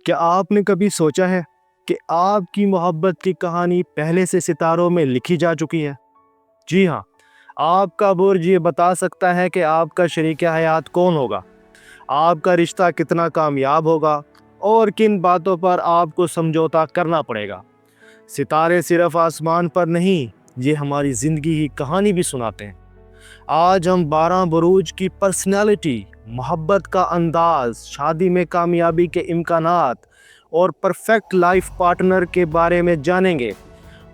کیا آپ نے کبھی سوچا ہے کہ آپ کی محبت کی کہانی پہلے سے ستاروں میں لکھی جا چکی ہے؟ جی ہاں، آپ کا برج یہ بتا سکتا ہے کہ آپ کا شریک حیات کون ہوگا، آپ کا رشتہ کتنا کامیاب ہوگا اور کن باتوں پر آپ کو سمجھوتا کرنا پڑے گا۔ ستارے صرف آسمان پر نہیں، یہ ہماری زندگی کی کہانی بھی سناتے ہیں۔ آج ہم 12 بروج کی پرسنالٹی، محبت کا انداز، شادی میں کامیابی کے امکانات اور پرفیکٹ لائف پارٹنر کے بارے میں جانیں گے۔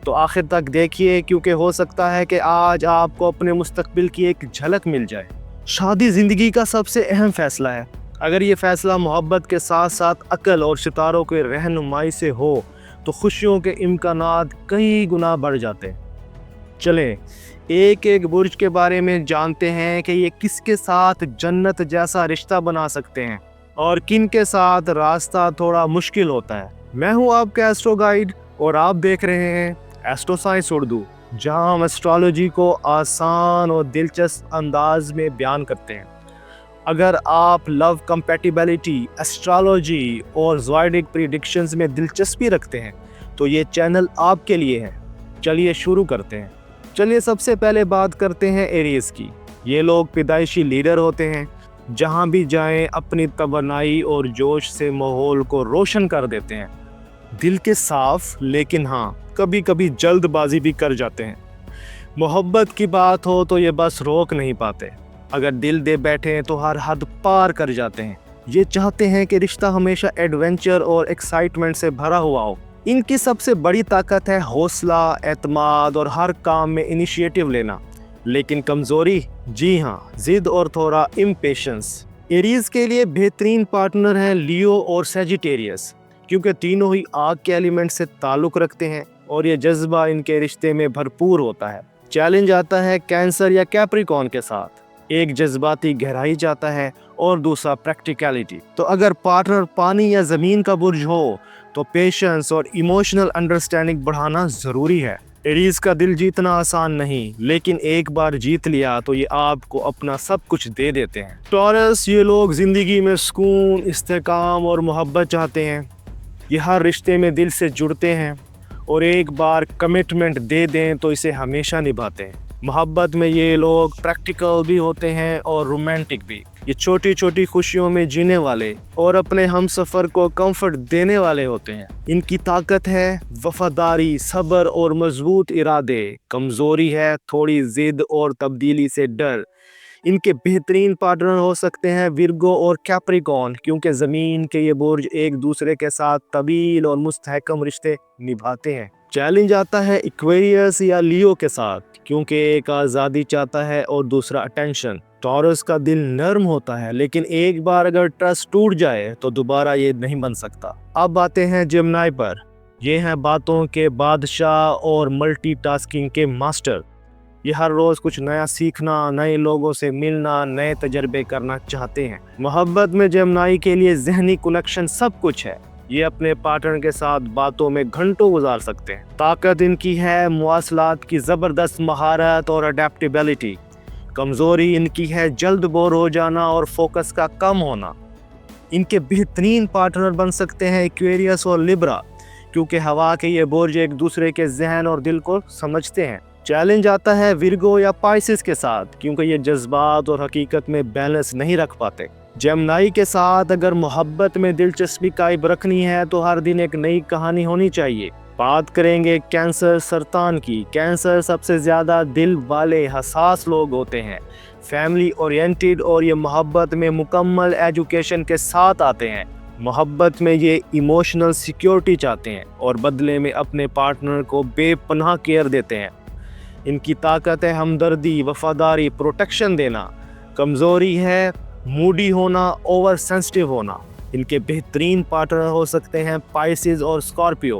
تو آخر تک دیکھیے، کیونکہ ہو سکتا ہے کہ آج آپ کو اپنے مستقبل کی ایک جھلک مل جائے۔ شادی زندگی کا سب سے اہم فیصلہ ہے۔ اگر یہ فیصلہ محبت کے ساتھ ساتھ عقل اور ستاروں کے رہنمائی سے ہو تو خوشیوں کے امکانات کئی گنا بڑھ جاتے ہیں۔ چلیں ایک ایک برج کے بارے میں جانتے ہیں کہ یہ کس کے ساتھ جنت جیسا رشتہ بنا سکتے ہیں اور کن کے ساتھ راستہ تھوڑا مشکل ہوتا ہے۔ میں ہوں آپ کا ایسٹرو گائیڈ اور آپ دیکھ رہے ہیں ایسٹرو سائنس اردو، جہاں ہم ایسٹرالوجی کو آسان اور دلچسپ انداز میں بیان کرتے ہیں۔ اگر آپ لو کمپیٹیبلٹی، ایسٹرالوجی اور زوڈیک پریڈکشنز میں دلچسپی رکھتے ہیں تو یہ چینل آپ کے لیے ہے۔ چلیے شروع کرتے ہیں۔ چلیے سب سے پہلے بات کرتے ہیں ایریز کی۔ یہ لوگ پیدائشی لیڈر ہوتے ہیں، جہاں بھی جائیں اپنی توانائی اور جوش سے ماحول کو روشن کر دیتے ہیں۔ دل کے صاف، لیکن ہاں کبھی کبھی جلد بازی بھی کر جاتے ہیں۔ محبت کی بات ہو تو یہ بس روک نہیں پاتے، اگر دل دے بیٹھے تو ہر حد پار کر جاتے ہیں۔ یہ چاہتے ہیں کہ رشتہ ہمیشہ ایڈونچر اور ایکسائٹمنٹ سے بھرا ہوا ہو۔ ان کی سب سے بڑی طاقت ہے حوصلہ، اعتماد اور ہر کام میں انیشیٹو لینا۔ لیکن کمزوری؟ جی ہاں، ضد اور تھوڑا امپیشنس۔ ایریز کے لیے بہترین پارٹنر ہیں لیو اور سیجیٹیریس، کیونکہ تینوں ہی آگ کے ایلیمنٹ سے تعلق رکھتے ہیں اور یہ جذبہ ان کے رشتے میں بھرپور ہوتا ہے۔ چیلنج آتا ہے کینسر یا کیپریکون کے ساتھ، ایک جذباتی گہرائی چاہتا ہے اور دوسرا پریکٹیکلٹی۔ تو اگر پارٹنر پانی یا زمین کا برج ہو تو پیشنس اور ایموشنل انڈرسٹینڈنگ بڑھانا ضروری ہے۔ ایریز کا دل جیتنا آسان نہیں، لیکن ایک بار جیت لیا تو یہ آپ کو اپنا سب کچھ دے دیتے ہیں۔ ٹورس، یہ لوگ زندگی میں سکون، استحکام اور محبت چاہتے ہیں۔ یہ ہر رشتے میں دل سے جڑتے ہیں اور ایک بار کمٹمنٹ دے دیں تو اسے ہمیشہ نبھاتے ہیں۔ محبت میں یہ لوگ پریکٹیکل بھی ہوتے ہیں اور رومانٹک بھی۔ یہ چھوٹی چھوٹی خوشیوں میں جینے والے اور اپنے ہم سفر کو کمفرٹ دینے والے ہوتے ہیں۔ ان کی طاقت ہے وفاداری، صبر اور مضبوط ارادے۔ کمزوری ہے تھوڑی ضد اور تبدیلی سے ڈر۔ ان کے بہترین پارٹنر ہو سکتے ہیں ورگو اور کیپریکون، کیونکہ زمین کے یہ برج ایک دوسرے کے ساتھ طویل اور مستحکم رشتے نبھاتے ہیں۔ چیلنج آتا ہے ایکویریس یا لیو کے ساتھ، کیونکہ ایک آزادی چاہتا ہے اور دوسرا اٹینشن۔ ٹورس کا دل نرم ہوتا ہے، لیکن ایک بار اگر ٹرسٹ ٹوٹ جائے تو دوبارہ یہ نہیں بن سکتا۔ اب آتے ہیں جیمنائی پر۔ یہ ہیں باتوں کے بادشاہ اور ملٹی ٹاسکنگ کے ماسٹر۔ یہ ہر روز کچھ نیا سیکھنا، نئے لوگوں سے ملنا، نئے تجربے کرنا چاہتے ہیں۔ محبت میں جیمنائی کے لیے ذہنی کنیکشن سب کچھ ہے۔ یہ اپنے پارٹنر کے ساتھ باتوں میں گھنٹوں گزار سکتے ہیں۔ طاقت ان کی ہے مواصلات کی زبردست مہارت اور اڈیپٹیبلٹی۔ کمزوری ان کی ہے جلد بور ہو جانا اور فوکس کا کم ہونا۔ ان کے بہترین پارٹنر بن سکتے ہیں ایکویریس اور لیبرا، کیونکہ ہوا کے یہ برج ایک دوسرے کے ذہن اور دل کو سمجھتے ہیں۔ چیلنج آتا ہے ورگو یا پائسس کے ساتھ، کیونکہ یہ جذبات اور حقیقت میں بیلنس نہیں رکھ پاتے۔ جیمنائی کے ساتھ اگر محبت میں دلچسپی قائم رکھنی ہے تو ہر دن ایک نئی کہانی ہونی چاہیے۔ بات کریں گے کینسر سرطان کی۔ کینسر سب سے زیادہ دل والے حساس لوگ ہوتے ہیں، فیملی اورینٹڈ، اور یہ محبت میں مکمل ایجوکیشن کے ساتھ آتے ہیں۔ محبت میں یہ ایموشنل سیکیورٹی چاہتے ہیں اور بدلے میں اپنے پارٹنر کو بے پناہ کیئر دیتے ہیں۔ ان کی طاقت ہے ہمدردی، وفاداری، پروٹیکشن دینا۔ کمزوری ہے موڈی ہونا، اوور سینسٹیو ہونا۔ ان کے بہترین پارٹنر ہو سکتے ہیں پائسس اور اسکارپیو۔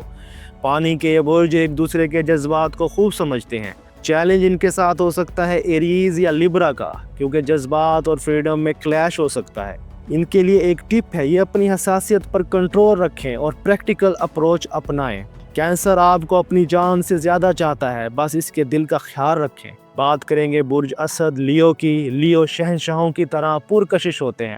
پانی کے یہ برج ایک دوسرے کے جذبات کو خوب سمجھتے ہیں۔ چیلنج ان کے ساتھ ہو سکتا ہے ایریز یا لیبرا کا، کیونکہ جذبات اور فریڈم میں کلیش ہو سکتا ہے۔ ان کے لیے ایک ٹپ ہے، یہ اپنی حساسیت پر کنٹرول رکھیں اور پریکٹیکل اپروچ اپنائیں۔ کینسر آپ کو اپنی جان سے زیادہ چاہتا ہے، بس اس کے دل کا خیال رکھیں۔ بات کریں گے برج اسد لیو کی۔ لیو شہنشاہوں کی طرح پرکشش ہوتے ہیں،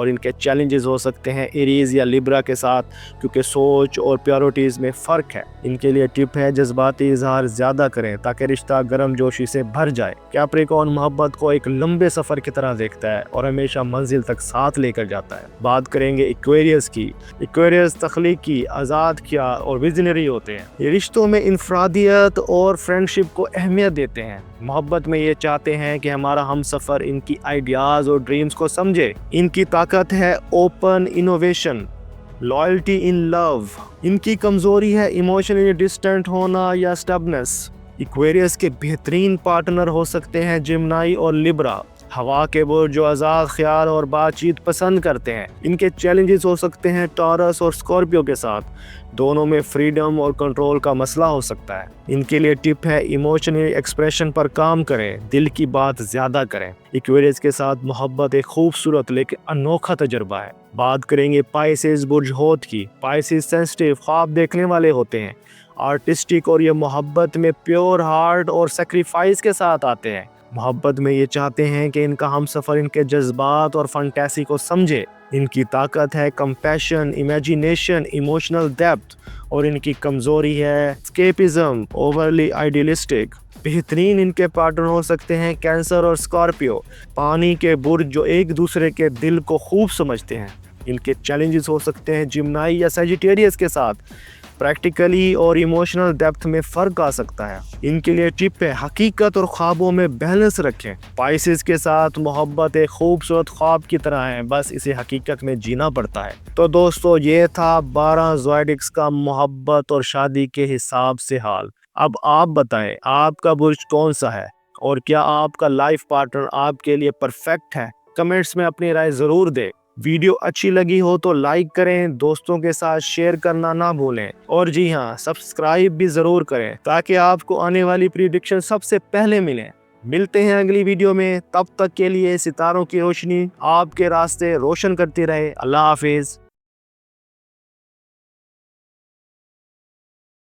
اور ان کے چیلنجز ہو سکتے ہیں ایریز یا لیبرا کے ساتھ، کیونکہ سوچ اور پیورٹیز میں فرق ہے۔ ان کے لیے ٹپ ہے جذباتی اظہار زیادہ کریں تاکہ رشتہ گرم جوشی سے بھر جائے۔ کیپریکون محبت کو ایک لمبے سفر کی طرح دیکھتا ہے اور ہمیشہ منزل تک ساتھ لے کر جاتا ہے۔ بات کریں گے ایکویریس کی۔ ایکویریس تخلیقی، آزاد کیا اور ویژنری ہوتے ہیں۔ یہ رشتوں میں انفرادیت اور فرینڈشپ کو اہمیت دیتے ہیں۔ محبت میں یہ چاہتے ہیں کہ ہمارا ہم سفر ان کی آئیڈیاز اور ڈریمز کو سمجھے۔ ان کی طاقت ہے اوپن انوویشن، لائلٹی ان لو۔ ان کی کمزوری ہے ایموشنلی ڈسٹنٹ ہونا یا سٹبنس۔ ایکویریس کے بہترین پارٹنر ہو سکتے ہیں جمنائی اور لیبرا، ہوا کے برج جو آزاد خیال اور بات چیت پسند کرتے ہیں۔ ان کے چیلنجز ہو سکتے ہیں ٹورس اور اسکارپیو کے ساتھ، دونوں میں فریڈم اور کنٹرول کا مسئلہ ہو سکتا ہے۔ ان کے لیے ٹپ ہے ایموشنل ایکسپریشن پر کام کریں، دل کی بات زیادہ کریں۔ ایکویریس کے ساتھ محبت ایک خوبصورت لیکن انوکھا تجربہ ہے۔ بات کریں گے پائسیز برج ہوت کی۔ پائسیز سینسٹیو، خواب دیکھنے والے ہوتے ہیں، آرٹسٹک، اور یہ محبت میں پیور ہارٹ اور سیکریفائس کے ساتھ آتے ہیں۔ محبت میں یہ چاہتے ہیں کہ ان کا ہم سفر ان کے جذبات اور فنٹیسی کو سمجھے۔ ان کی طاقت ہے کمپیشن، امیجینیشن، ایموشنل ڈیپتھ، اور ان کی کمزوری ہے اسکیپزم، اوورلی آئیڈیلسٹک۔ بہترین ان کے پارٹنر ہو سکتے ہیں کینسر اور اسکارپیو، پانی کے برج جو ایک دوسرے کے دل کو خوب سمجھتے ہیں۔ ان کے چیلنجز ہو سکتے ہیں جمنائی یا سیجیٹیریس کے ساتھ، پریکٹیکلی اور ایموشنل ڈیپتھ میں فرق آ سکتا ہے۔ ان کے لیے ٹپ ہے حقیقت اور خوابوں میں بیلنس رکھیں۔ پائسیز کے ساتھ محبت ایک خوبصورت خواب کی طرح ہے، بس اسے حقیقت میں جینا پڑتا ہے۔ تو دوستو، یہ تھا 12 زوڈکس کا محبت اور شادی کے حساب سے حال۔ اب آپ بتائیں آپ کا برج کون سا ہے، اور کیا آپ کا لائف پارٹنر آپ کے لیے پرفیکٹ ہے؟ کمنٹس میں اپنی رائے ضرور دیں۔ ویڈیو اچھی لگی ہو تو لائک کریں، دوستوں کے ساتھ شیئر کرنا نہ بھولیں، اور جی ہاں، سبسکرائب بھی ضرور کریں تاکہ آپ کو آنے والی پریڈکشن سب سے پہلے ملیں۔ ملتے ہیں اگلی ویڈیو میں، تب تک کے لیے ستاروں کی روشنی آپ کے راستے روشن کرتی رہے۔ اللہ حافظ۔